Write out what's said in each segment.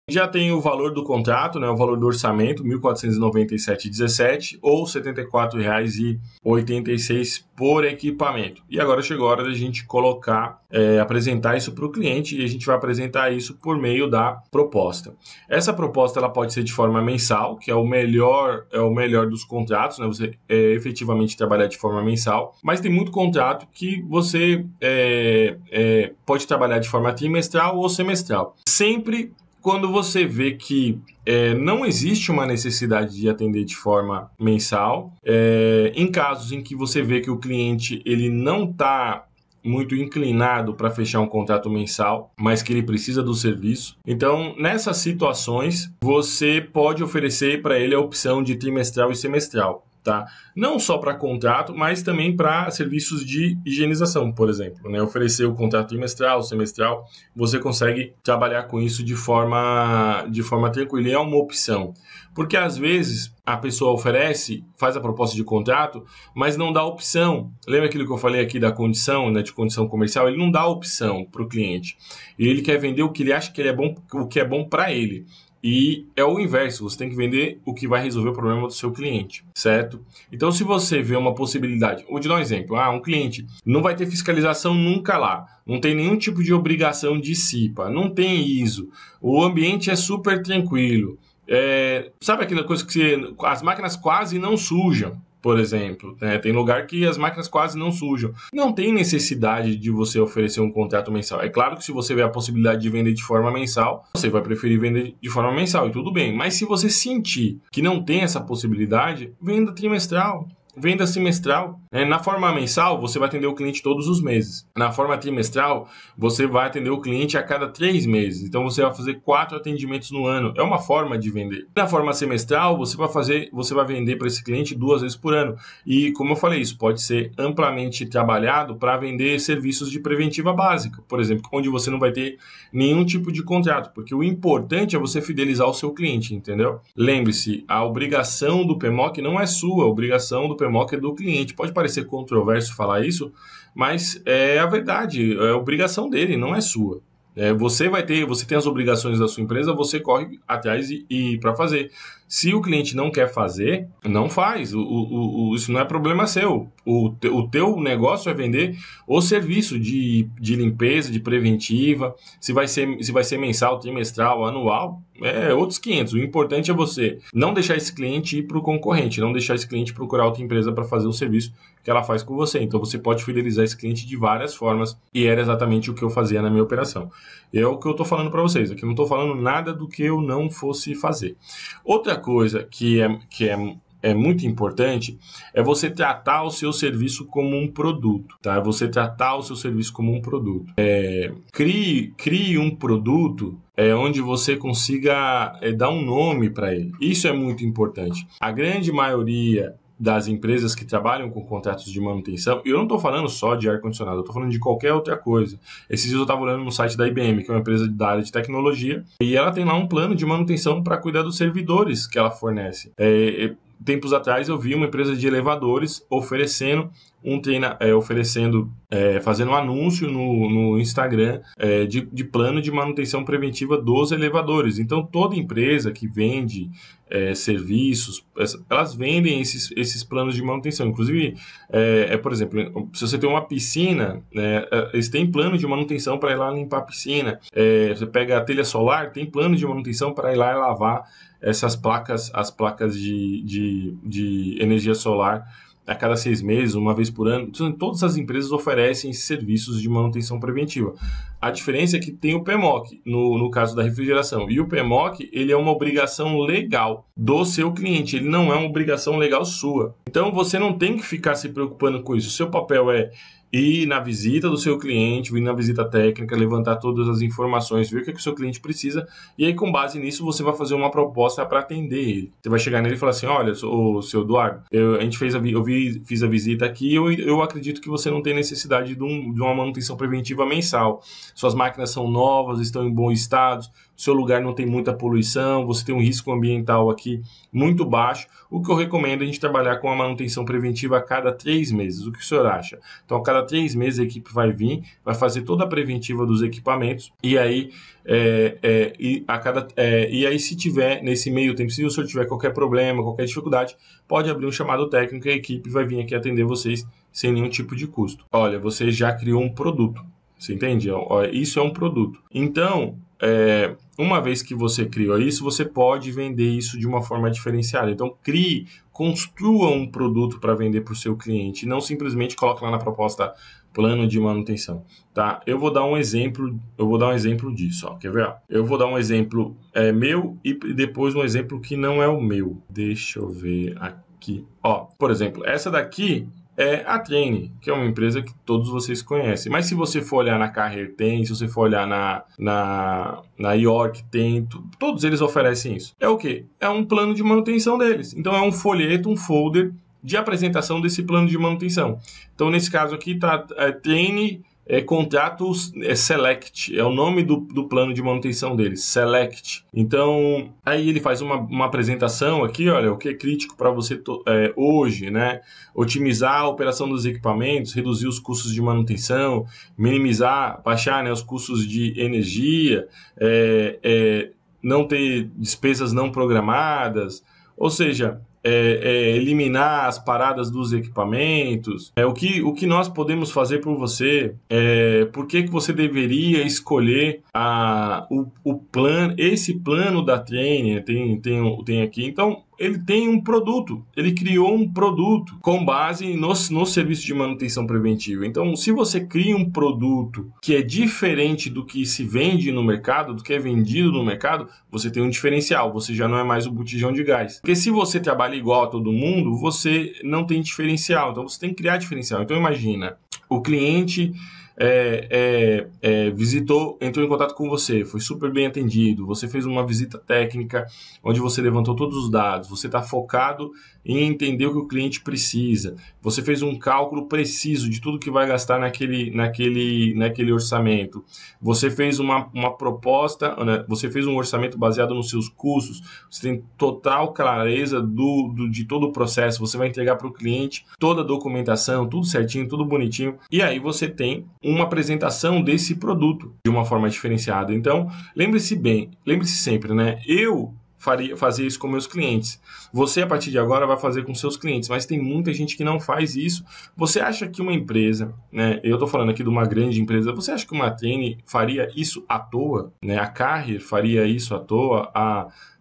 Já tem o valor do contrato, né, o valor do orçamento, R$ 1.497,17 ou R$ 74,86 por equipamento. E agora chegou a hora da gente apresentar isso para o cliente, e a gente vai apresentar isso por meio da proposta. Essa proposta ela pode ser de forma mensal, que é o melhor dos contratos, né, você efetivamente trabalhar de forma mensal, mas tem muito contrato que você pode trabalhar de forma trimestral ou semestral. Sempre quando você vê que não existe uma necessidade de atender de forma mensal, em casos em que você vê que o cliente ele não está muito inclinado para fechar um contrato mensal, mas que ele precisa do serviço. Então, nessas situações, você pode oferecer para ele a opção de trimestral e semestral. Tá? Não só para contrato, mas também para serviços de higienização, por exemplo, né? Oferecer o contrato trimestral, semestral, você consegue trabalhar com isso de forma tranquila, e é uma opção. Porque às vezes a pessoa faz a proposta de contrato, mas não dá opção. Lembra aquilo que eu falei aqui da condição, né, de condição comercial? Ele não dá opção para o cliente. E ele quer vender o que ele acha que ele é bom, o que é bom para ele. E é o inverso, você tem que vender o que vai resolver o problema do seu cliente, certo? Então, se você vê uma possibilidade, vou te dar um exemplo, um cliente não vai ter fiscalização nunca lá, não tem nenhum tipo de obrigação de CIPA, não tem ISO, o ambiente é super tranquilo, sabe aquela coisa que as máquinas quase não sujam, por exemplo, né? Tem lugar que as máquinas quase não sujam. Não tem necessidade de você oferecer um contrato mensal. É claro que se você vê a possibilidade de vender de forma mensal, você vai preferir vender de forma mensal, e tudo bem. Mas se você sentir que não tem essa possibilidade, venda trimestral. Venda semestral. Na forma mensal, você vai atender o cliente todos os meses. Na forma trimestral, você vai atender o cliente a cada 3 meses. Então, você vai fazer 4 atendimentos no ano. É uma forma de vender. Na forma semestral, você vai vender para esse cliente 2 vezes por ano. E, como eu falei, isso pode ser amplamente trabalhado para vender serviços de preventiva básica, por exemplo, onde você não vai ter nenhum tipo de contrato, porque o importante é você fidelizar o seu cliente, entendeu? Lembre-se, a obrigação do PMOC não é sua, a obrigação do PMOC é do cliente. Pode parecer controverso falar isso, mas é a verdade, é a obrigação dele, não é sua. Você tem as obrigações da sua empresa, você corre atrás e para fazer. Se o cliente não quer fazer, não faz. Isso não é problema seu. O teu negócio é vender o serviço de limpeza, de preventiva. Se vai ser mensal, trimestral, anual, outros 500. O importante é você não deixar esse cliente ir para o concorrente, não deixar esse cliente procurar outra empresa para fazer o serviço que ela faz com você. Então você pode fidelizar esse cliente de várias formas, e era exatamente o que eu fazia na minha operação. É o que eu estou falando para vocês. Aqui eu não estou falando nada do que eu não fosse fazer. Outra coisa que é muito importante é você tratar o seu serviço como um produto, tá? Você tratar o seu serviço como um produto. Crie um produto onde você consiga dar um nome para ele. Isso é muito importante. A grande maioria das empresas que trabalham com contratos de manutenção, e eu não estou falando só de ar-condicionado, eu estou falando de qualquer outra coisa. Esses dias eu estava olhando no site da IBM, que é uma empresa da área de tecnologia, e ela tem lá um plano de manutenção para cuidar dos servidores que ela fornece. Tempos atrás eu vi uma empresa de elevadores oferecendo fazendo um anúncio no Instagram de plano de manutenção preventiva dos elevadores. Então, toda empresa que vende serviços, elas vendem esses planos de manutenção. Inclusive, por exemplo, se você tem uma piscina, eles têm plano de manutenção para ir lá limpar a piscina. Você pega a telha solar, tem plano de manutenção para ir lá e lavar as placas de energia solar a cada 6 meses, uma vez por ano. Todas as empresas oferecem serviços de manutenção preventiva. A diferença é que tem o PMOC, no caso da refrigeração. E o PMOC, ele é uma obrigação legal do seu cliente, ele não é uma obrigação legal sua. Então, você não tem que ficar se preocupando com isso. O seu papel é ir na visita do seu cliente, ir na visita técnica, levantar todas as informações, ver o que o seu cliente precisa, e aí, com base nisso, você vai fazer uma proposta para atender ele. Você vai chegar nele e falar assim: olha, o seu Eduardo, fiz a visita aqui, eu acredito que você não tem necessidade de uma manutenção preventiva mensal. Suas máquinas são novas, estão em bom estado, seu lugar não tem muita poluição, você tem um risco ambiental aqui muito baixo. O que eu recomendo é a gente trabalhar com a manutenção preventiva a cada 3 meses. O que o senhor acha? Então, a cada 3 meses a equipe vai vir, vai fazer toda a preventiva dos equipamentos, e aí, se tiver, nesse meio tempo, se o senhor tiver qualquer problema, qualquer dificuldade, pode abrir um chamado técnico e a equipe vai vir aqui atender vocês sem nenhum tipo de custo. Olha, você já criou um produto, você entende? Isso é um produto. Então, uma vez que você criou isso, você pode vender isso de uma forma diferenciada. Então, construa um produto para vender para o seu cliente, não simplesmente coloque lá na proposta plano de manutenção, tá? Eu vou dar um exemplo disso, ó. Quer ver? Eu vou dar um exemplo meu e depois um exemplo que não é o meu. Deixa eu ver aqui. Ó, por exemplo, essa daqui é a Trane, que é uma empresa que todos vocês conhecem. Mas se você for olhar na Carrier tem, se você for olhar na York tem, todos eles oferecem isso. É o quê? É um plano de manutenção deles. Então é um folheto, um folder de apresentação desse plano de manutenção. Então nesse caso aqui está Trane Contratos Select, é o nome do plano de manutenção deles, Select. Então, aí ele faz uma apresentação aqui, olha, o que é crítico para você hoje, né? Otimizar a operação dos equipamentos, reduzir os custos de manutenção, minimizar, baixar, né, os custos de energia, não ter despesas não programadas, ou seja, eliminar as paradas dos equipamentos, o que nós podemos fazer por você, por que você deveria escolher esse plano da Trane, tem aqui. Então, ele tem um produto, ele criou um produto com base no serviço de manutenção preventiva. Então, se você cria um produto que é diferente do que se vende no mercado, do que é vendido no mercado, você tem um diferencial, você já não é mais o botijão de gás. Porque se você trabalha igual a todo mundo, você não tem diferencial, então você tem que criar diferencial. Então, imagina, o cliente entrou em contato com você, foi super bem atendido, você fez uma visita técnica onde você levantou todos os dados, você está focado em entender o que o cliente precisa, você fez um cálculo preciso de tudo que vai gastar naquele orçamento, você fez uma proposta, né? Você fez um orçamento baseado nos seus custos, você tem total clareza de todo o processo, você vai entregar para o cliente toda a documentação, tudo certinho, tudo bonitinho, e aí você tem uma apresentação desse produto de uma forma diferenciada. Então, lembre-se sempre, né? Eu fazia isso com meus clientes. Você, a partir de agora, vai fazer com seus clientes, mas tem muita gente que não faz isso. Você acha que uma empresa, né? Eu estou falando aqui de uma grande empresa, você acha que uma Trane faria isso à toa? Né? A Carrier faria isso à toa?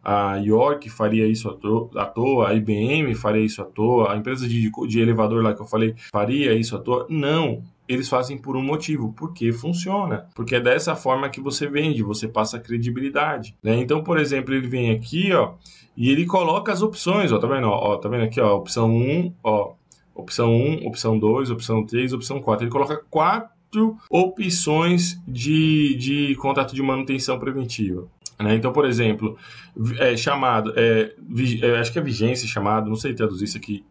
A York faria isso à toa? A IBM faria isso à toa? A empresa de elevador lá que eu falei faria isso à toa? Não. Eles fazem por um motivo, porque funciona. Porque é dessa forma que você vende, você passa credibilidade. Né? Então, por exemplo, ele vem aqui, ó, e ele coloca as opções, ó, tá vendo? Ó, tá vendo aqui, ó, opção 1, ó, opção 1, opção 2, opção 3, opção 4. Ele coloca 4 opções de contrato de manutenção preventiva. Né? Então, por exemplo, acho que é vigência chamado, não sei traduzir isso aqui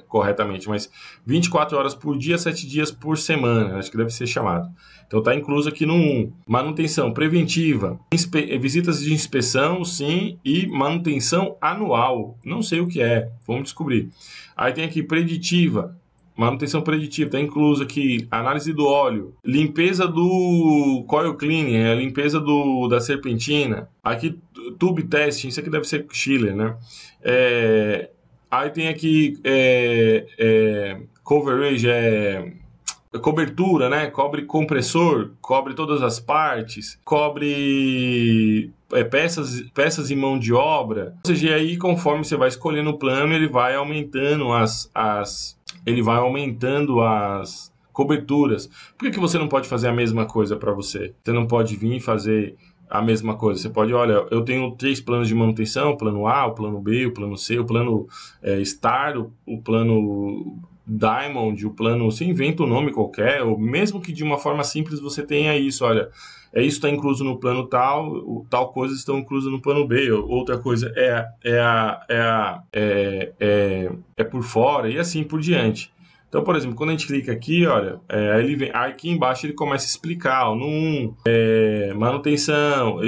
corretamente, mas 24 horas por dia, 7 dias por semana, acho que deve ser chamado. Então, está incluso aqui no 1. Manutenção preventiva, visitas de inspeção, sim, e manutenção anual. Não sei o que é, vamos descobrir. Aí tem aqui preditiva. Manutenção preditiva, está incluso aqui análise do óleo, limpeza do coil cleaning, limpeza da serpentina, aqui tube testing, isso aqui deve ser chiller, né? Aí tem aqui coverage, cobertura, né? Cobre compressor, cobre todas as partes, cobre peças e mão de obra. Ou seja, aí conforme você vai escolhendo o plano, ele vai aumentando as coberturas. Por que você não pode fazer a mesma coisa para você? Você não pode vir e fazer a mesma coisa. Você pode, olha, eu tenho 3 planos de manutenção, o plano A, o plano B, o plano C, o plano Star, o plano Diamond, o plano, você inventa um nome qualquer, ou mesmo que de uma forma simples você tenha isso, olha, isso está incluso no plano tal coisa está incluso no plano B, outra coisa é por fora, e assim por diante. Então, por exemplo, quando a gente clica aqui, olha, aí ele vem, aqui embaixo ele começa a explicar, ó, no 1, manutenção,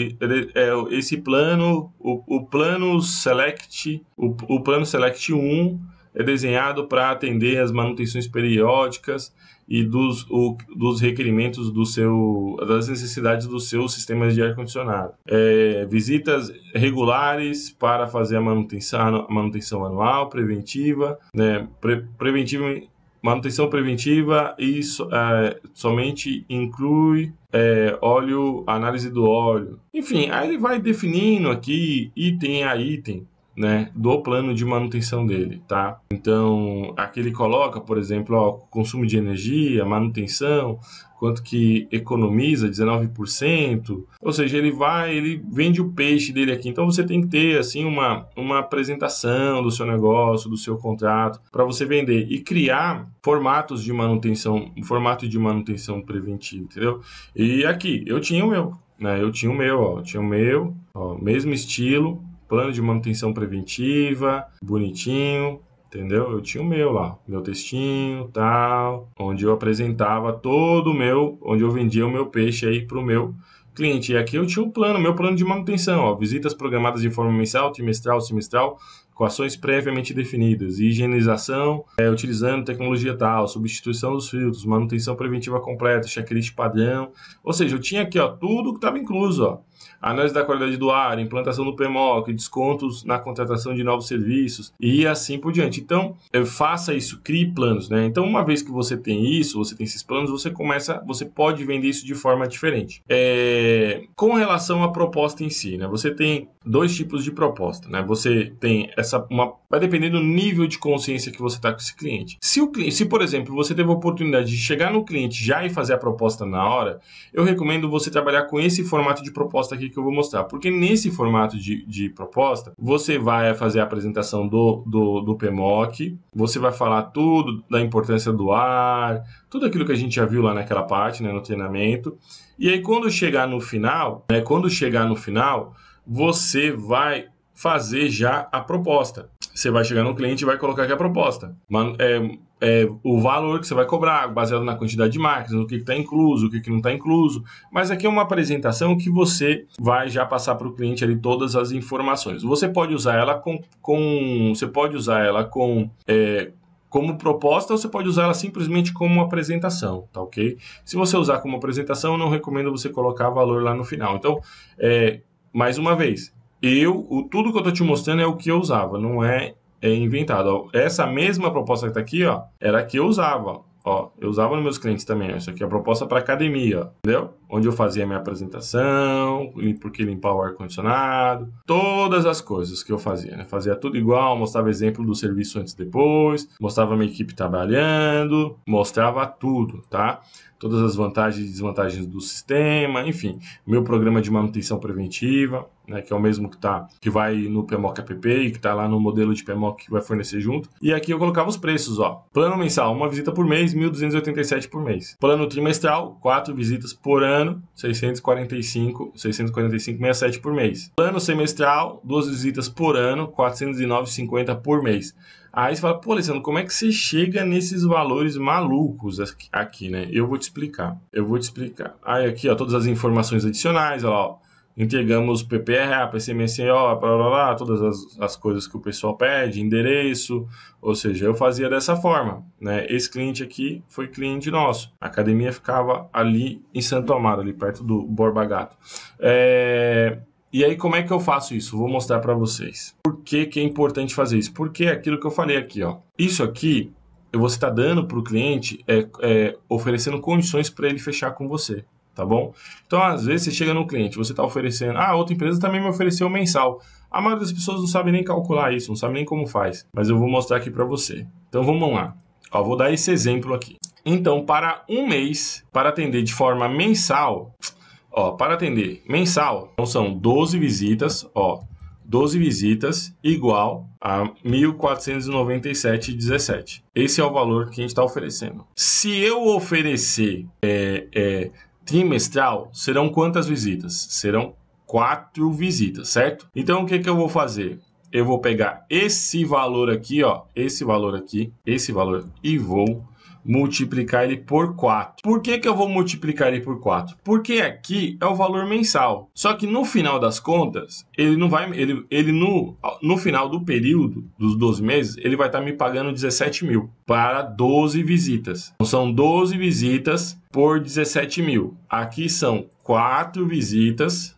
esse plano, o plano Select, o plano Select 1 é desenhado para atender as manutenções periódicas e dos requerimentos das necessidades dos seus sistemas de ar-condicionado. Visitas regulares para fazer a manutenção anual, preventiva, né, manutenção preventiva e somente inclui análise do óleo. Enfim, aí ele vai definindo aqui item a item, né, do plano de manutenção dele, tá? Então, aqui ele coloca, por exemplo, ó, consumo de energia, manutenção, quanto que economiza, 19%, ou seja, ele vende o peixe dele aqui. Então, você tem que ter, assim, uma apresentação do seu negócio, do seu contrato, para você vender e criar formato de manutenção preventiva, entendeu? E aqui, eu tinha o meu, né? Mesmo estilo, plano de manutenção preventiva, bonitinho, entendeu? Eu tinha o meu lá, meu textinho, tal, onde eu apresentava onde eu vendia o meu peixe aí para o meu cliente. E aqui eu tinha meu plano de manutenção, ó, visitas programadas de forma mensal, trimestral, semestral, com ações previamente definidas, higienização, utilizando tecnologia tal, substituição dos filtros, manutenção preventiva completa, checklist padrão. Ou seja, eu tinha aqui, ó, tudo que estava incluso, ó. Análise da qualidade do ar, implantação do PMOC, descontos na contratação de novos serviços e assim por diante. Então, faça isso, crie planos, né? Então, uma vez que você tem isso, você tem esses planos, você pode vender isso de forma diferente. Com relação à proposta em si, né? Você tem dois tipos de proposta, né? Você tem vai depender do nível de consciência que você está com esse cliente. Se, por exemplo, você teve a oportunidade de chegar no cliente já e fazer a proposta na hora, eu recomendo você trabalhar com esse formato de proposta aqui que eu vou mostrar, porque nesse formato de proposta, você vai fazer a apresentação do PMOC, você vai falar tudo da importância do ar, tudo aquilo que a gente já viu lá naquela parte, né, no treinamento, e aí quando chegar no final, você vai fazer já a proposta. Você vai chegar no cliente e vai colocar aqui a proposta. O valor que você vai cobrar, baseado na quantidade de máquinas, no que está incluso, o que não está incluso. Mas aqui é uma apresentação que você vai já passar para o cliente ali todas as informações. Você pode usar ela como proposta, ou você pode usar ela simplesmente como apresentação, tá ok? Se você usar como apresentação, eu não recomendo você colocar valor lá no final. Então, mais uma vez, tudo que eu estou te mostrando é o que eu usava, não é inventado. Ó, essa mesma proposta que está aqui, ó, era a que eu usava. Ó, eu usava nos meus clientes também. Ó, isso aqui é a proposta para academia, ó, entendeu? Onde eu fazia a minha apresentação, porque limpar o ar-condicionado, todas as coisas que eu fazia, né? Fazia tudo igual, mostrava exemplo do serviço antes e depois, mostrava a minha equipe trabalhando, mostrava tudo, tá? Todas as vantagens e desvantagens do sistema, enfim, meu programa de manutenção preventiva, né, que é o mesmo que vai no PMOC app e que está lá no modelo de PMOC que vai fornecer junto. E aqui eu colocava os preços, ó. Plano mensal, uma visita por mês, 1.287 por mês. Plano trimestral, 4 visitas por ano, 645,67 por mês. Plano semestral, 2 visitas por ano, 409,50 por mês. Aí você fala, pô, Alessandro, como é que você chega nesses valores malucos aqui, né? Eu vou te explicar. Aí aqui, ó, todas as informações adicionais, ó lá, ó. Entregamos PPRA, PCMSO, blá, blá, blá, todas as coisas que o pessoal pede, endereço, ou seja, eu fazia dessa forma, né? Esse cliente aqui foi cliente nosso. A academia ficava ali em Santo Amaro, ali perto do Borba Gato. E aí, como é que eu faço isso? Vou mostrar para vocês. Por que é importante fazer isso? Porque é aquilo que eu falei aqui, ó. Isso aqui, você está dando para o cliente, oferecendo condições para ele fechar com você, tá bom? Então, às vezes, você chega no cliente, você está oferecendo... outra empresa também me ofereceu mensal. A maioria das pessoas não sabe nem calcular isso, não sabe nem como faz. Mas eu vou mostrar aqui para você. Então, vamos lá. Ó, vou dar esse exemplo aqui. Então, para um mês, para atender de forma mensal... Ó, para atender mensal, então são 12 visitas, ó, 12 visitas igual a 1.497,17. Esse é o valor que a gente está oferecendo. Se eu oferecer trimestral, serão quantas visitas? Serão 4 visitas, certo? Então, o que eu vou fazer? eu vou pegar esse valor aqui, ó, esse valor, e vou multiplicar ele por 4. Por que eu vou multiplicar ele por 4? Porque aqui é o valor mensal. Só que no final das contas, ele não vai, ele no final do período, dos 12 meses, ele vai estar me pagando 17 mil para 12 visitas. Então, são 12 visitas por 17 mil. Aqui são 4 visitas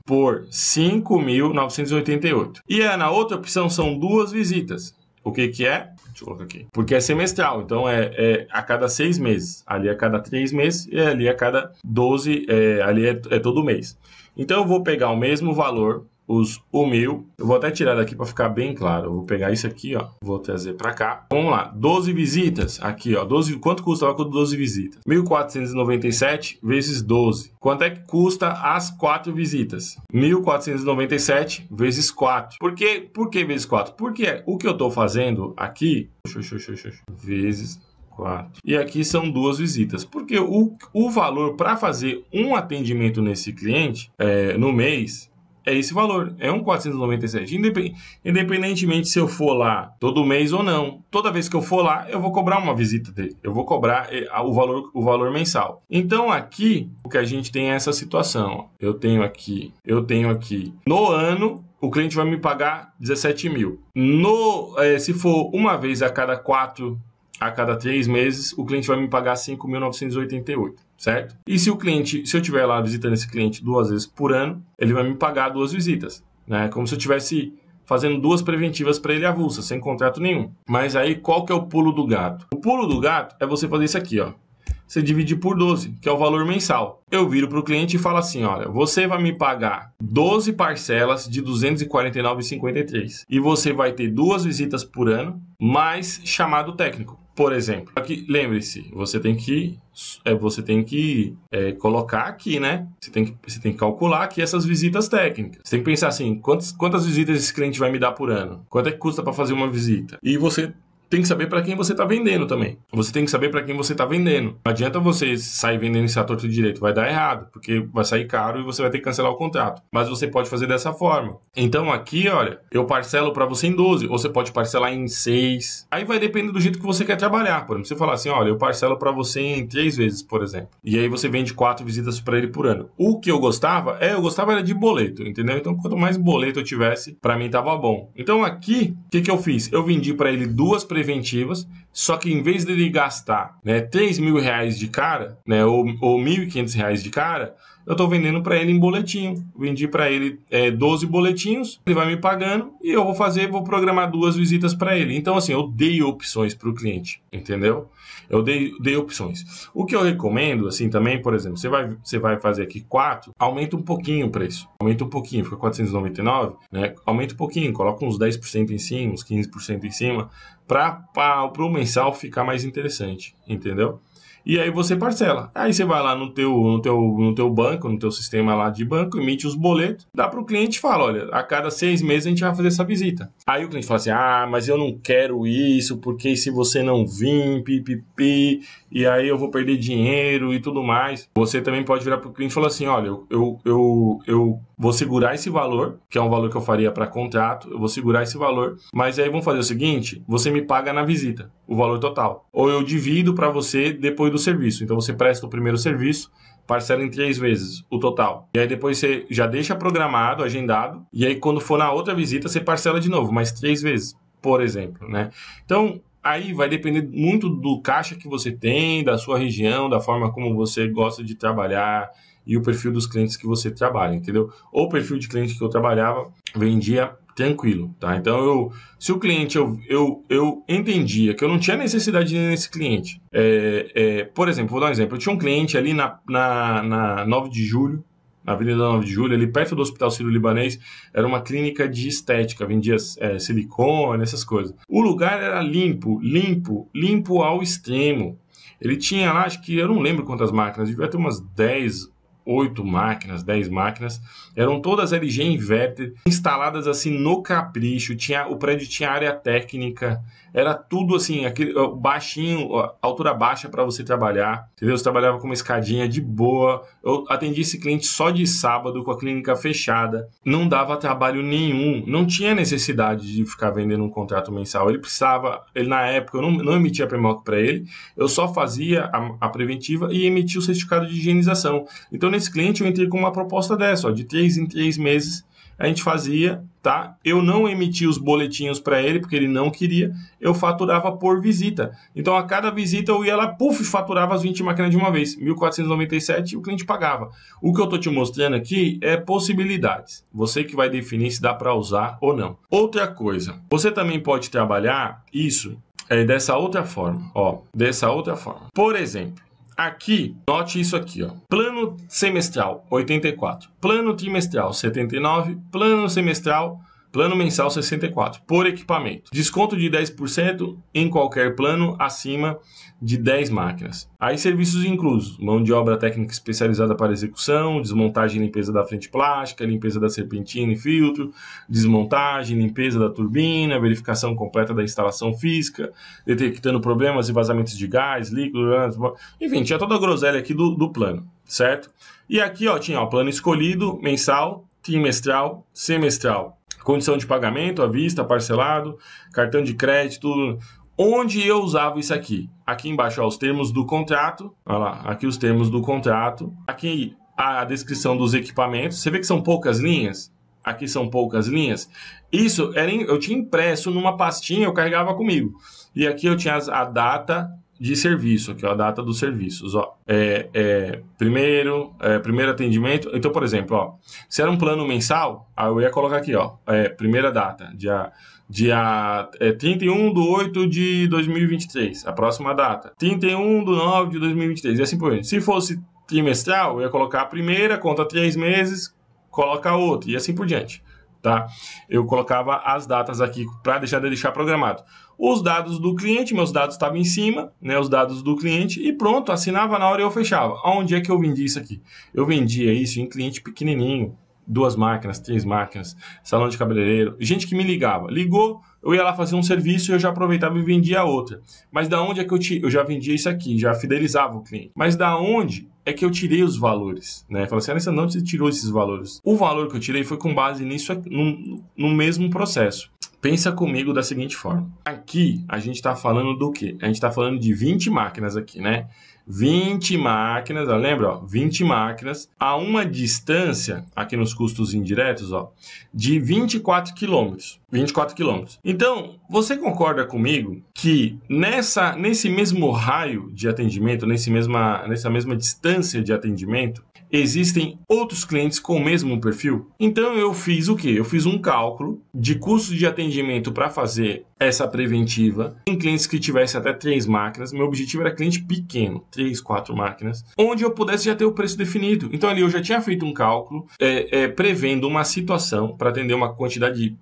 por 5.988. E na outra opção são 2 visitas. O que é? Deixa eu colocar aqui. Porque é semestral, então é a cada 6 meses. Ali é a cada 3 meses e ali a cada 12, ali é todo mês. Então eu vou pegar o mesmo valor, o 1.000. Eu vou até tirar daqui para ficar bem claro. Eu vou pegar isso aqui, ó. Vou trazer para cá. Vamos lá. 12 visitas. Aqui, ó. 12, quanto custa com 12 visitas? 1.497 vezes 12. Quanto é que custa as 4 visitas? 1.497 vezes 4. Por que vezes 4? Porque o que eu estou fazendo aqui... Vezes 4. E aqui são 2 visitas. Porque o valor para fazer um atendimento nesse cliente no mês... é esse valor, é 1.497. Independentemente se eu for lá todo mês ou não, toda vez que eu for lá, eu vou cobrar uma visita dele. Eu vou cobrar o valor mensal. Então aqui, o que a gente tem é essa situação. Ó. Eu tenho aqui, no ano, o cliente vai me pagar 17 mil. Se for uma vez a cada 3 meses, o cliente vai me pagar 5.988, certo? E se eu tiver lá visitando esse cliente 2 vezes por ano, ele vai me pagar 2 visitas, né? Como se eu estivesse fazendo 2 preventivas para ele avulsa, sem contrato nenhum. Mas aí, qual que é o pulo do gato? O pulo do gato é você fazer isso aqui, ó. Você dividir por 12, que é o valor mensal. Eu viro para o cliente e falo assim, olha, você vai me pagar 12 parcelas de R$ 249,53 e você vai ter 2 visitas por ano, mais chamado técnico, por exemplo. Aqui, lembre-se, você tem que colocar aqui, né? Você tem que calcular aqui essas visitas técnicas. Você tem que pensar assim, quantas visitas esse cliente vai me dar por ano? Quanto é que custa para fazer uma visita? E você tem que saber para quem você está vendendo também. Você tem que saber para quem você está vendendo. Não adianta você sair vendendo esse ator de direito. Vai dar errado, porque vai sair caro e você vai ter que cancelar o contrato. Mas você pode fazer dessa forma. Então aqui, olha, eu parcelo para você em 12, ou você pode parcelar em 6. Aí vai depender do jeito que você quer trabalhar. Por exemplo, você falar assim, olha, eu parcelo para você em 3 vezes, por exemplo. E aí você vende 4 visitas para ele por ano. O que eu gostava era de boleto, entendeu? Então quanto mais boleto eu tivesse, para mim tava bom. Então aqui, o que eu fiz? Eu vendi para ele 2 preventivas, só que em vez dele gastar, né, R$3.000 de cara, né, ou R$1.500 de cara, eu estou vendendo para ele em boletinho. Vendi para ele 12 boletinhos, ele vai me pagando e eu vou programar 2 visitas para ele. Então, assim, eu dei opções para o cliente, entendeu? Eu dei opções. O que eu recomendo, assim, também, por exemplo, você vai fazer aqui 4, aumenta um pouquinho o preço. Aumenta um pouquinho, fica 499, né? Aumenta um pouquinho, coloca uns 10% em cima, uns 15% em cima, para o mensal ficar mais interessante, entendeu? E aí você parcela. Aí você vai lá no teu banco, no teu sistema lá de banco, emite os boletos, dá para o cliente e fala, olha, a cada 6 meses a gente vai fazer essa visita. Aí o cliente fala assim, mas eu não quero isso, porque se você não vir, pipipi, e aí eu vou perder dinheiro e tudo mais. Você também pode virar para o cliente e falar assim, olha, eu vou segurar esse valor, que é um valor que eu faria para contrato, eu vou segurar esse valor, mas aí vamos fazer o seguinte, você me paga na visita, o valor total. Ou eu divido para você depois do serviço. Então você presta o primeiro serviço, parcela em 3 vezes o total. E aí depois você já deixa programado, agendado, e aí quando for na outra visita você parcela de novo, mais 3 vezes, por exemplo, né? Então, aí vai depender muito do caixa que você tem, da sua região, da forma como você gosta de trabalhar e o perfil dos clientes que você trabalha, entendeu? O perfil de cliente que eu trabalhava, vendia tranquilo, tá? Então, se o cliente, eu entendia que eu não tinha necessidade de ir nesse cliente. Por exemplo, vou dar um exemplo. Eu tinha um cliente ali na 9 de julho, na Avenida 9 de Julho, ali perto do Hospital Sírio-Libanês, era uma clínica de estética, vendia silicone, essas coisas. O lugar era limpo ao extremo. Ele tinha lá, acho que, eu não lembro quantas máquinas, devia ter umas 10 8 máquinas, 10 máquinas, eram todas LG Inverter, instaladas assim no capricho, o prédio tinha área técnica, era tudo assim, aquele baixinho, altura baixa para você trabalhar, entendeu? Você trabalhava com uma escadinha de boa. Eu atendi esse cliente só de sábado, com a clínica fechada, não dava trabalho nenhum, não tinha necessidade de ficar vendendo um contrato mensal. Ele precisava, na época eu não emitia PMOC para ele, eu só fazia a preventiva e emitia o certificado de higienização. Então nesse cliente eu entrei com uma proposta dessa, ó, de 3 em 3 meses a gente fazia, tá? Eu não emitia os boletinhos para ele, porque ele não queria, eu faturava por visita. Então a cada visita eu ia lá, faturava as 20 máquinas de uma vez, 1.497, e o cliente pagava. O que eu tô te mostrando aqui é possibilidades. Você que vai definir se dá para usar ou não. Outra coisa, você também pode trabalhar isso dessa outra forma, ó, dessa outra forma. Por exemplo, aqui, note isso aqui, ó. Plano semestral, 84. Plano trimestral, 79. Plano mensal, 64. Por equipamento. Desconto de 10% em qualquer plano acima de 10 máquinas. Aí, serviços inclusos. Mão de obra técnica especializada para execução, desmontagem e limpeza da frente plástica, limpeza da serpentina e filtro, desmontagem, limpeza da turbina, verificação completa da instalação física, detectando problemas e vazamentos de gás, líquido, enfim, tinha toda a groselha aqui do plano, certo? E aqui, ó, tinha o plano escolhido, mensal, trimestral, semestral. Condição de pagamento, à vista, parcelado, cartão de crédito. Onde eu usava isso aqui? Aqui embaixo, ó, os termos do contrato. Olha lá, aqui os termos do contrato. Aqui a descrição dos equipamentos. Você vê que são poucas linhas? Aqui são poucas linhas. Isso eu tinha impresso numa pastinha, eu carregava comigo. E aqui eu tinha a data de serviço, aqui ó, a data dos serviços, ó, primeiro atendimento. Então, por exemplo, ó, se era um plano mensal, aí eu ia colocar aqui, ó, primeira data, dia 31/8 de 2023, a próxima data, 31/9 de 2023, e assim por diante. Se fosse trimestral, eu ia colocar a primeira, conta 3 meses, coloca a outra, e assim por diante. Tá? Eu colocava as datas aqui para deixar programado. Os dados do cliente, meus dados estavam em cima, né? Os dados do cliente, e pronto, assinava na hora e eu fechava. Onde é que eu vendia isso aqui? Eu vendia isso em cliente pequenininho, 2 máquinas, 3 máquinas, salão de cabeleireiro, gente que me ligava. Ligou, eu ia lá fazer um serviço e eu já aproveitava e vendia outra. Mas da onde é que eu já vendia isso aqui? Já fidelizava o cliente. Mas da onde é que eu tirei os valores, né? Falei assim, Alessandro, onde você tirou esses valores? O valor que eu tirei foi com base nisso, no mesmo processo. Pensa comigo da seguinte forma. Aqui a gente está falando do quê? A gente está falando de 20 máquinas aqui, né? 20 máquinas, ó, lembra? Ó, 20 máquinas a uma distância, aqui nos custos indiretos, ó, de 24 quilômetros. 24 quilômetros. Então, você concorda comigo que nesse mesmo raio de atendimento, nessa mesma distância de atendimento, existem outros clientes com o mesmo perfil? Então eu fiz o quê? Eu fiz um cálculo de custo de atendimento para fazer essa preventiva em clientes que tivessem até 3 máquinas. Meu objetivo era cliente pequeno, 3, 4 máquinas, onde eu pudesse já ter o preço definido. Então ali eu já tinha feito um cálculo prevendo uma situação para atender uma quantidade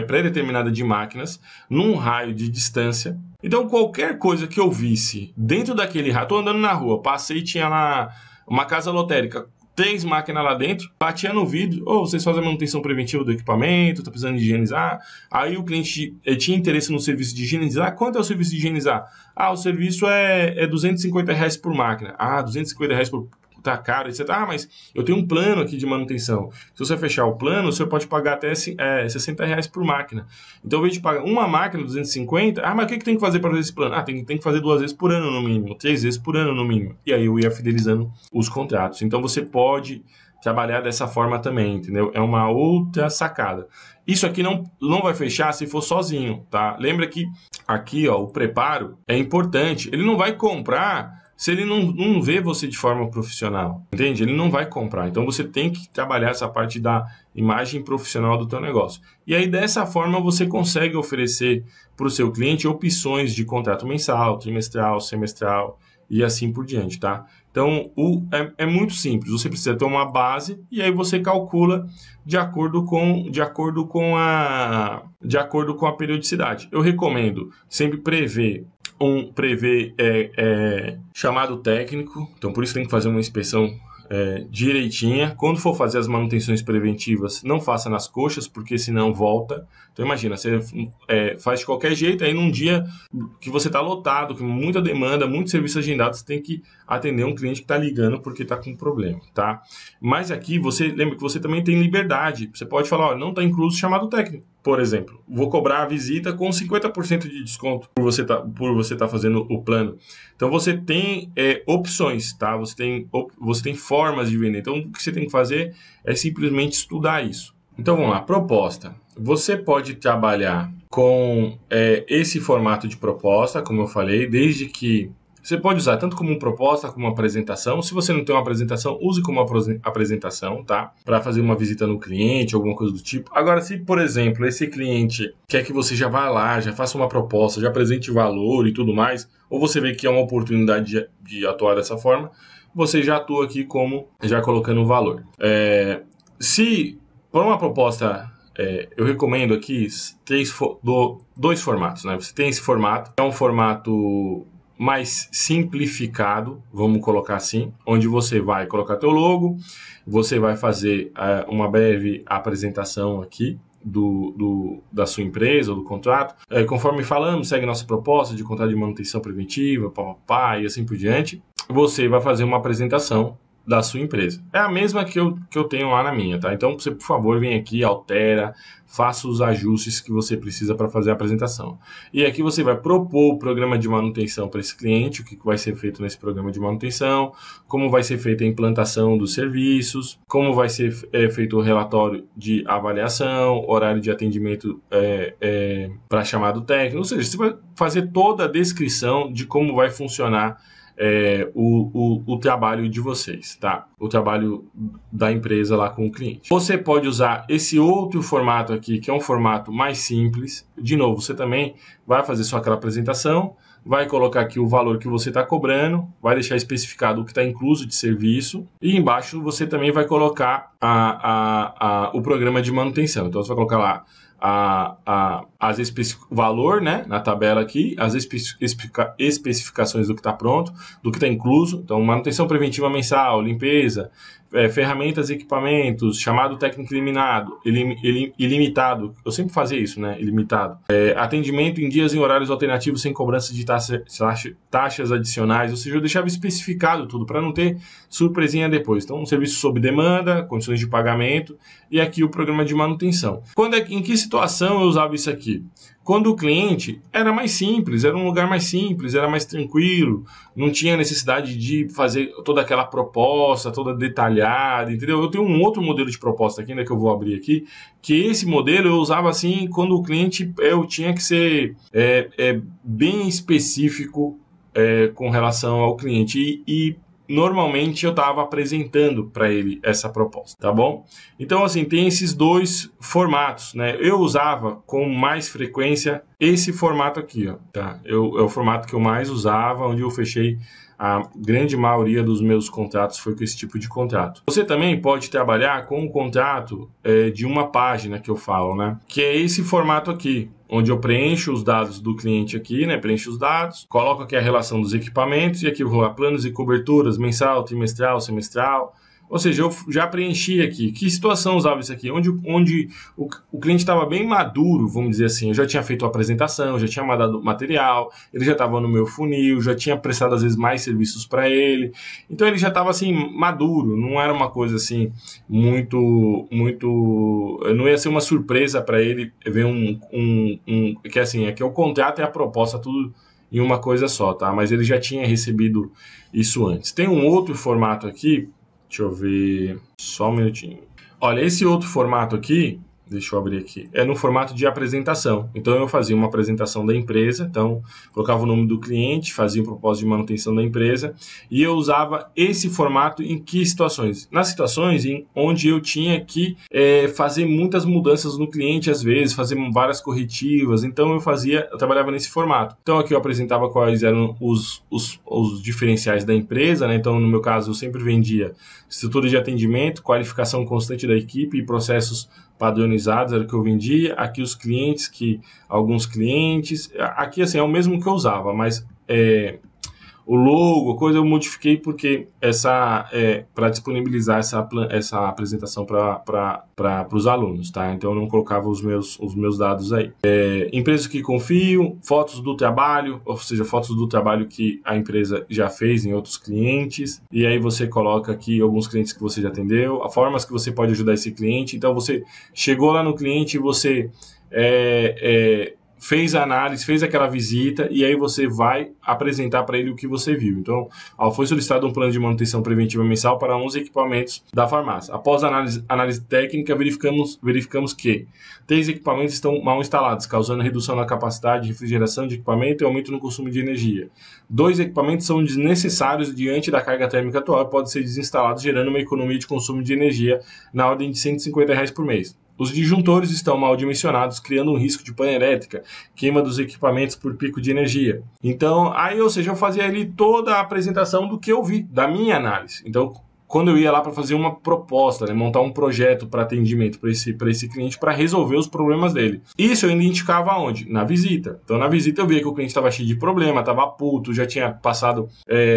pré-determinada de máquinas num raio de distância. Então qualquer coisa que eu visse dentro daquele raio, estou andando na rua, passei e tinha lá uma casa lotérica, 3 máquinas lá dentro, batia no vidro, vocês fazem a manutenção preventiva do equipamento, tá precisando de higienizar. Aí o cliente tinha interesse no serviço de higienizar. Quanto é o serviço de higienizar? O serviço é R$250 por máquina. R$250 por... Tá caro, etc. Mas eu tenho um plano aqui de manutenção. Se você fechar o plano, você pode pagar até R$60 por máquina. Então, ao invés de pagar uma máquina, 250, mas o que tem que fazer para fazer esse plano? Tem que fazer 2 vezes por ano no mínimo, 3 vezes por ano no mínimo. E aí eu ia fidelizando os contratos. Então, você pode trabalhar dessa forma também, entendeu? É uma outra sacada. Isso aqui não vai fechar se for sozinho, tá? Lembra que aqui, ó, o preparo é importante. Ele não vai comprar se ele não vê você de forma profissional, entende? Ele não vai comprar. Então, você tem que trabalhar essa parte da imagem profissional do teu negócio. E aí, dessa forma, você consegue oferecer para o seu cliente opções de contrato mensal, trimestral, semestral e assim por diante, tá? Então, é muito simples. Você precisa ter uma base e aí você calcula de acordo com a periodicidade. Eu recomendo sempre prever chamado técnico, então por isso tem que fazer uma inspeção direitinha. Quando for fazer as manutenções preventivas, não faça nas coxas, porque senão volta. Então imagina, você faz de qualquer jeito, aí num dia que você está lotado, com muita demanda, muito serviço agendado, você tem que atender um cliente que está ligando porque está com problema, tá? Mas aqui, você lembra que você também tem liberdade. Você pode falar, ó, não está incluso chamado técnico. Por exemplo, vou cobrar a visita com 50% de desconto por você tá fazendo o plano. Então, você tem opções, tá? Você tem formas de vender. Então, o que você tem que fazer é simplesmente estudar isso. Então, vamos lá. Proposta. Você pode trabalhar com esse formato de proposta, como eu falei, desde que você pode usar tanto como uma proposta, como uma apresentação. Se você não tem uma apresentação, use como uma apresentação, tá? Para fazer uma visita no cliente, alguma coisa do tipo. Agora, se, por exemplo, esse cliente quer que você já vá lá, já faça uma proposta, já apresente valor e tudo mais, ou você vê que é uma oportunidade de atuar dessa forma, você já atua aqui como já colocando o valor. Se por uma proposta, eu recomendo aqui dois formatos, né? Você tem esse formato, é um formato mais simplificado, vamos colocar assim, onde você vai colocar teu logo, você vai fazer uma breve apresentação aqui da sua empresa ou do contrato. Conforme falamos, segue nossa proposta de contrato de manutenção preventiva, e assim por diante. Você vai fazer uma apresentação da sua empresa. É a mesma que eu tenho lá na minha, tá? Então, você, por favor, vem aqui, altera, faça os ajustes que você precisa para fazer a apresentação. E aqui você vai propor o programa de manutenção para esse cliente, o que vai ser feito nesse programa de manutenção, como vai ser feita a implantação dos serviços, como vai ser feito o relatório de avaliação, horário de atendimento para chamado técnico, ou seja, você vai fazer toda a descrição de como vai funcionar o trabalho de vocês, tá? O trabalho da empresa lá com o cliente. Você pode usar esse outro formato aqui, que é um formato mais simples. De novo, você também vai fazer só aquela apresentação, vai colocar aqui o valor que você está cobrando, vai deixar especificado o que está incluso de serviço, e embaixo você também vai colocar o programa de manutenção. Então, você vai colocar lá o valor, né, na tabela aqui, as especificações do que está pronto, do que está incluso. Então, manutenção preventiva mensal, limpeza, ferramentas e equipamentos, chamado técnico ilimitado. Eu sempre fazia isso, né? Ilimitado. Atendimento em dias e horários alternativos sem cobrança de taxas adicionais. Ou seja, eu deixava especificado tudo para não ter surpresinha depois. Então, um serviço sob demanda, condições de pagamento e aqui o programa de manutenção. Em que situação eu usava isso aqui? Quando o cliente era mais simples, era um lugar mais simples, era mais tranquilo, não tinha necessidade de fazer toda aquela proposta, toda detalhada, entendeu? Eu tenho um outro modelo de proposta aqui, né, que eu vou abrir aqui, que esse modelo eu usava assim, quando o cliente, eu tinha que ser bem específico com relação ao cliente e normalmente eu estava apresentando para ele essa proposta, tá bom? Então, assim, tem esses dois formatos, né? Eu usava com mais frequência esse formato aqui, ó, tá? É o formato que eu mais usava, onde eu fechei a grande maioria dos meus contratos foi com esse tipo de contrato. Você também pode trabalhar com um contrato de uma página que eu falo, né? Que é esse formato aqui, onde eu preencho os dados do cliente aqui, né? Preencho os dados, coloco aqui a relação dos equipamentos e aqui eu vou lá planos e coberturas, mensal, trimestral, semestral. Ou seja, eu já preenchi aqui. Que situação usava isso aqui? Onde o cliente estava bem maduro, vamos dizer assim. Eu já tinha feito a apresentação, já tinha mandado material, ele já estava no meu funil, já tinha prestado às vezes mais serviços para ele. Então ele já estava assim, maduro. Não era uma coisa assim, muito... Não ia ser uma surpresa para ele ver que assim, aqui é o contrato e a proposta, tudo em uma coisa só, tá? Mas ele já tinha recebido isso antes. Tem um outro formato aqui. Deixa eu ver, só um minutinho. Olha, esse outro formato aqui, deixa eu abrir aqui, é no formato de apresentação. Então, eu fazia uma apresentação da empresa, então, colocava o nome do cliente, fazia um propósito de manutenção da empresa, e eu usava esse formato em que situações? Nas situações em onde eu tinha que fazer muitas mudanças no cliente, às vezes, fazer várias corretivas, então eu trabalhava nesse formato. Então, aqui eu apresentava quais eram os diferenciais da empresa, né? Então, no meu caso, eu sempre vendia estrutura de atendimento, qualificação constante da equipe e processos padronizados, era o que eu vendia. Aqui os clientes, alguns clientes, aqui assim é o mesmo que eu usava, mas o logo, coisa eu modifiquei porque para disponibilizar essa apresentação para os alunos, tá? Então eu não colocava os meus dados aí. Empresas que confio, fotos do trabalho, ou seja, fotos do trabalho que a empresa já fez em outros clientes, e aí você coloca aqui alguns clientes que você já atendeu, as formas que você pode ajudar esse cliente. Então você chegou lá no cliente e você fez a análise, fez aquela visita, e aí você vai apresentar para ele o que você viu. Então, foi solicitado um plano de manutenção preventiva mensal para 11 equipamentos da farmácia. Após a análise técnica, verificamos que 3 equipamentos estão mal instalados, causando redução na capacidade de refrigeração de equipamento e aumento no consumo de energia. 2 equipamentos são desnecessários diante da carga térmica atual e podem ser desinstalados, gerando uma economia de consumo de energia na ordem de R$150 por mês. Os disjuntores estão mal dimensionados, criando um risco de pane elétrica, queima dos equipamentos por pico de energia. Então, ou seja, eu fazia ali toda a apresentação do que eu vi, da minha análise. Então, quando eu ia lá para fazer uma proposta, né, montar um projeto para atendimento para esse cliente, para resolver os problemas dele. Isso eu identificava onde? Na visita. Então, na visita eu via que o cliente estava cheio de problema, estava puto, já tinha passado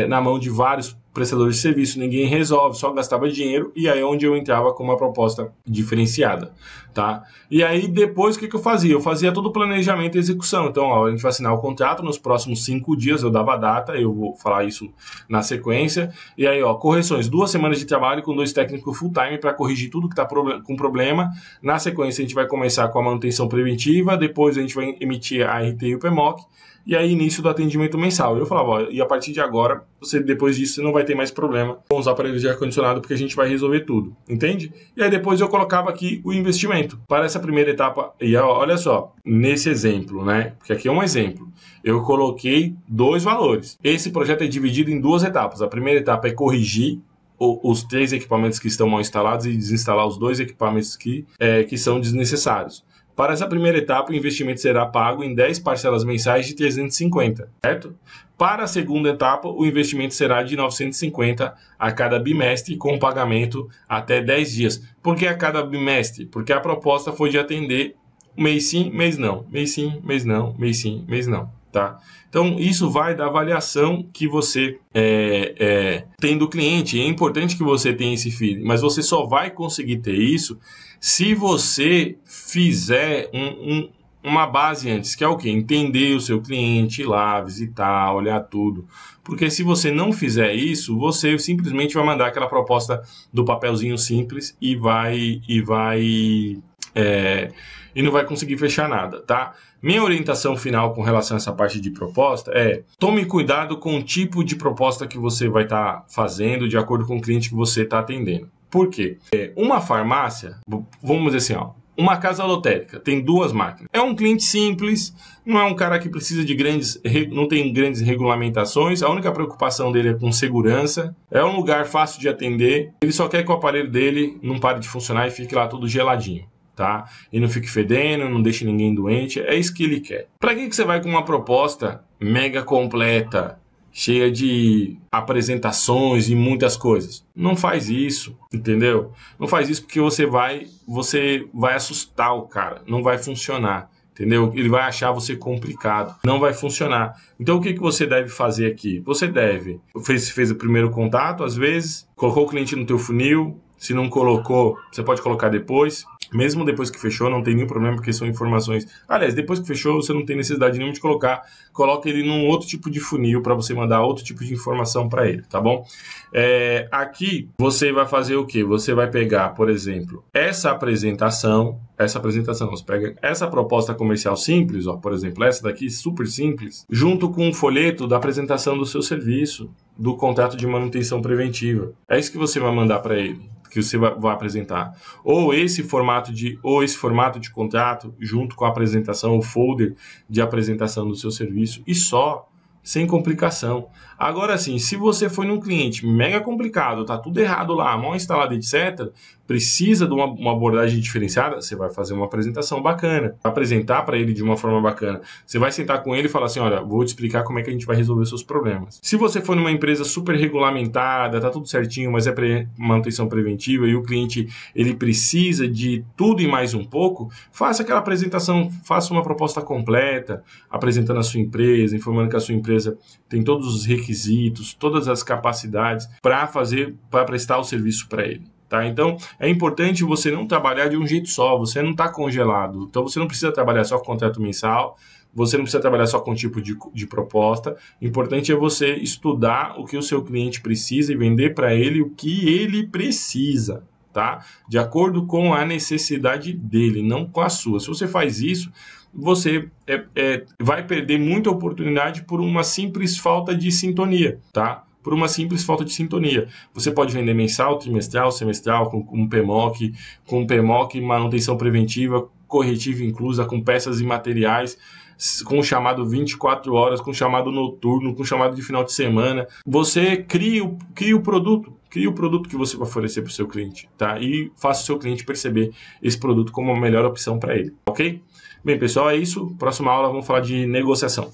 na mão de vários prestadores de serviço, ninguém resolve, só gastava dinheiro, e aí é onde eu entrava com uma proposta diferenciada, tá? E aí depois o que eu fazia? Eu fazia todo o planejamento e execução. Então, a gente vai assinar o contrato nos próximos 5 dias, eu dava a data, eu vou falar isso na sequência, e aí, correções, 2 semanas de trabalho com 2 técnicos full time para corrigir tudo que está com problema. Na sequência, a gente vai começar com a manutenção preventiva, depois a gente vai emitir a RT e o PMOC, e aí início do atendimento mensal. Eu falava, e a partir de agora, depois disso, você não vai ter mais problema com os aparelhos de ar-condicionado, porque a gente vai resolver tudo, entende? E aí depois eu colocava aqui o investimento para essa primeira etapa. E olha só, nesse exemplo, né? Porque aqui é um exemplo. Eu coloquei 2 valores. Esse projeto é dividido em 2 etapas. A primeira etapa é corrigir os 3 equipamentos que estão mal instalados e desinstalar os 2 equipamentos que são desnecessários. Para essa primeira etapa, o investimento será pago em 10 parcelas mensais de 350, certo? Para a segunda etapa, o investimento será de 950 a cada bimestre, com pagamento até 10 dias. Por que a cada bimestre? Porque a proposta foi de atender mês sim, mês não. Mês sim, mês não. Mês sim, mês não. Tá? Então, isso vai da avaliação que você tem do cliente. É importante que você tenha esse feedback, mas você só vai conseguir ter isso se você fizer uma base antes, que é o quê? Entender o seu cliente, ir lá, visitar, olhar tudo. Porque se você não fizer isso, você simplesmente vai mandar aquela proposta do papelzinho simples e não vai conseguir fechar nada, tá? Minha orientação final com relação a essa parte de proposta é: tome cuidado com o tipo de proposta que você vai estar fazendo de acordo com o cliente que você está atendendo. Por quê? Uma farmácia, vamos dizer assim, uma casa lotérica, tem 2 máquinas. É um cliente simples, não é um cara que precisa de não tem grandes regulamentações, a única preocupação dele é com segurança, é um lugar fácil de atender, ele só quer que o aparelho dele não pare de funcionar e fique lá todo geladinho. Tá? E não fique fedendo, não deixe ninguém doente, é isso que ele quer. Para que você vai com uma proposta mega completa, cheia de apresentações e muitas coisas? Não faz isso, entendeu? Não faz isso porque você vai assustar o cara, não vai funcionar. Entendeu? Ele vai achar você complicado, não vai funcionar. Então o que você deve fazer aqui? Você fez o primeiro contato, às vezes, colocou o cliente no teu funil. Se não colocou, você pode colocar depois. Mesmo depois que fechou, não tem nenhum problema, porque são informações... Aliás, depois que fechou, você não tem necessidade nenhuma de colocar. Coloca ele num outro tipo de funil para você mandar outro tipo de informação para ele, tá bom? Aqui, você vai fazer o quê? Você vai pegar, por exemplo, essa apresentação, você pega essa proposta comercial simples, por exemplo, essa daqui, super simples, junto com um folheto da apresentação do seu serviço, do contrato de manutenção preventiva. É isso que você vai mandar para ele, que você vai apresentar. Ou esse formato de contrato, junto com a apresentação, o folder de apresentação do seu serviço, e só, sem complicação. Agora sim, se você foi num cliente mega complicado, tá tudo errado lá, mal instalado, etc., precisa de uma abordagem diferenciada, você vai fazer uma apresentação bacana, apresentar para ele de uma forma bacana. Você vai sentar com ele e falar assim, olha, vou te explicar como é que a gente vai resolver os seus problemas. Se você for numa empresa super regulamentada, tá tudo certinho, mas é manutenção preventiva e o cliente ele precisa de tudo e mais um pouco, faça aquela apresentação, faça uma proposta completa, apresentando a sua empresa, informando que a sua empresa tem todos os requisitos, todas as capacidades para prestar o serviço para ele. Tá? Então, é importante você não trabalhar de um jeito só, você não está congelado. Então, você não precisa trabalhar só com contrato mensal, você não precisa trabalhar só com tipo de proposta. O importante é você estudar o que o seu cliente precisa e vender para ele o que ele precisa, tá? De acordo com a necessidade dele, não com a sua. Se você faz isso, você vai perder muita oportunidade por uma simples falta de sintonia, tá? Por uma simples falta de sintonia. Você pode vender mensal, trimestral, semestral, com PMOC, manutenção preventiva, corretiva inclusa, com peças e materiais, com chamado 24 horas, com chamado noturno, com chamado de final de semana. Você cria o produto que você vai oferecer para o seu cliente, tá? E faça o seu cliente perceber esse produto como a melhor opção para ele, ok? Bem, pessoal, é isso. Próxima aula vamos falar de negociação.